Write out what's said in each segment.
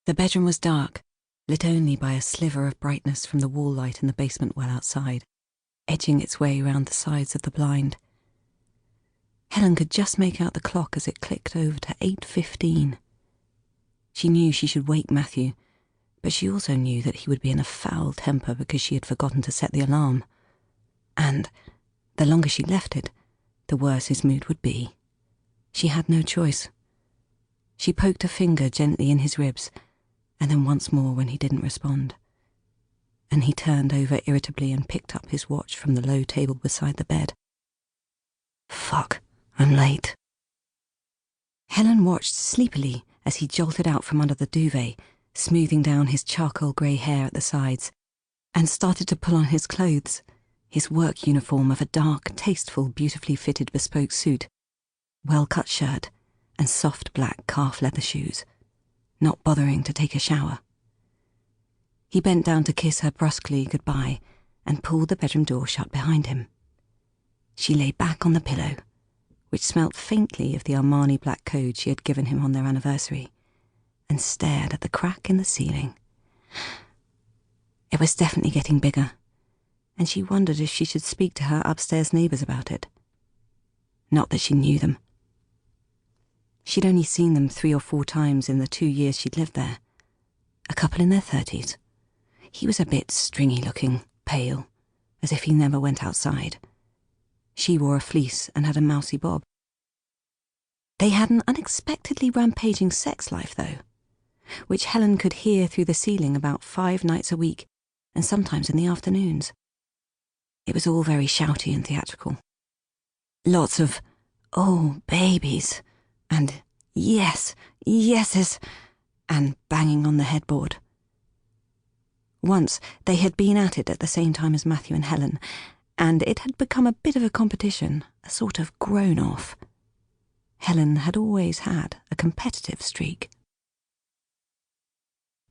The bedroom was dark, lit only by a sliver of brightness from the wall light in the basement well outside, edging its way round the sides of the blind. Helen could just make out the clock as it clicked over to 8:15. She knew she should wake Matthew, but she also knew that he would be in a foul temper because she had forgotten to set the alarm. And the longer she left it, the worse his mood would be. She had no choice. She poked a finger gently in his ribs, and then once more when he didn't respond. And he turned over irritably and picked up his watch from the low table beside the bed. Fuck, I'm late. Helen watched sleepily as he jolted out from under the duvet, smoothing down his charcoal grey hair at the sides, and started to pull on his clothes, his work uniform of a dark, tasteful, beautifully fitted bespoke suit, well-cut shirt, and soft black calf leather shoes, not bothering to take a shower. He bent down to kiss her brusquely goodbye and pulled the bedroom door shut behind him. She lay back on the pillow, which smelt faintly of the Armani black coat she had given him on their anniversary, and stared at the crack in the ceiling. It was definitely getting bigger, and she wondered if she should speak to her upstairs neighbours about it. Not that she knew them. She'd only seen them 3 or 4 times in the 2 years she'd lived there. A couple in their 30s. He was a bit stringy-looking, pale, as if he never went outside. She wore a fleece and had a mousy bob. They had an unexpectedly rampaging sex life, though, which Helen could hear through the ceiling about 5 nights a week, and sometimes in the afternoons. It was all very shouty and theatrical. Lots of, "Oh, babies," and "Yes, yeses," and banging on the headboard. Once they had been at it at the same time as Matthew and Helen, and it had become a bit of a competition, a sort of grown-off. Helen had always had a competitive streak.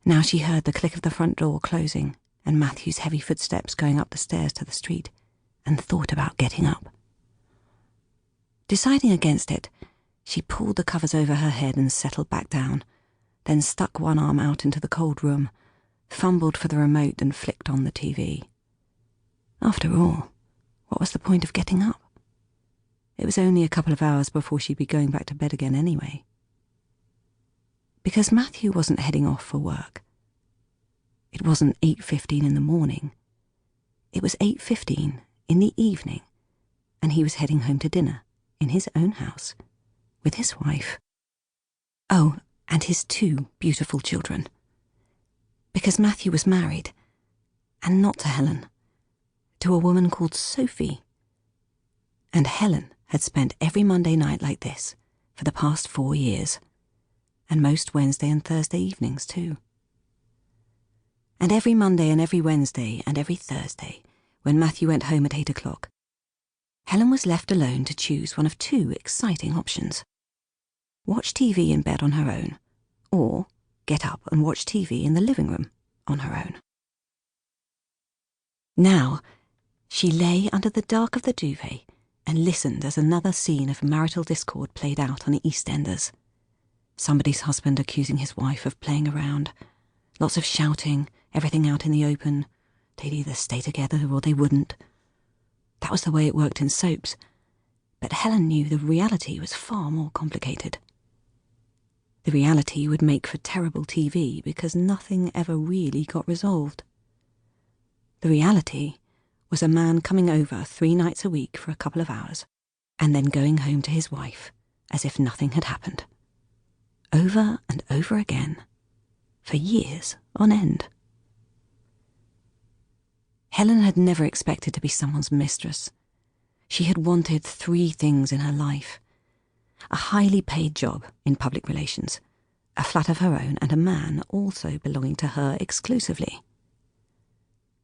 Now she heard the click of the front door closing and Matthew's heavy footsteps going up the stairs to the street, and thought about getting up. Deciding against it, she pulled the covers over her head and settled back down, then stuck one arm out into the cold room, fumbled for the remote and flicked on the TV. After all, what was the point of getting up? It was only a couple of hours before she'd be going back to bed again anyway. Because Matthew wasn't heading off for work. It wasn't 8:15 in the morning. It was 8:15 in the evening, and he was heading home to dinner in his own house with his wife. Oh, and his 2 beautiful children. Because Matthew was married, and not to Helen, to a woman called Sophie. And Helen had spent every Monday night like this for the past 4 years, and most Wednesday and Thursday evenings too. And every Monday and every Wednesday and every Thursday, when Matthew went home at 8 o'clock, Helen was left alone to choose one of 2 exciting options. Watch TV in bed on her own, or get up and watch TV in the living room on her own. Now, she lay under the dark of the duvet and listened as another scene of marital discord played out on the EastEnders. Somebody's husband accusing his wife of playing around. Lots of shouting, everything out in the open. They'd either stay together or they wouldn't. That was the way it worked in soaps. But Helen knew the reality was far more complicated. The reality would make for terrible TV because nothing ever really got resolved. The reality was a man coming over 3 nights a week for a couple of hours and then going home to his wife as if nothing had happened. Over and over again, for years on end. Helen had never expected to be someone's mistress. She had wanted 3 things in her life: a highly paid job in public relations, a flat of her own, and a man also belonging to her exclusively.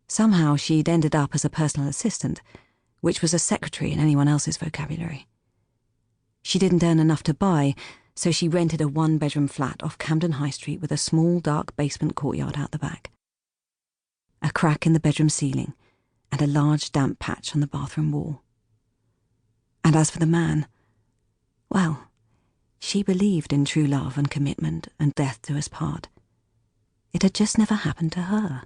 Somehow she'd ended up as a personal assistant, which was a secretary in anyone else's vocabulary. She didn't earn enough to buy, so she rented a 1-bedroom flat off Camden High Street with a small, dark basement courtyard out the back. A crack in the bedroom ceiling, and a large damp patch on the bathroom wall. And as for the man, well, she believed in true love and commitment and death do us part. It had just never happened to her.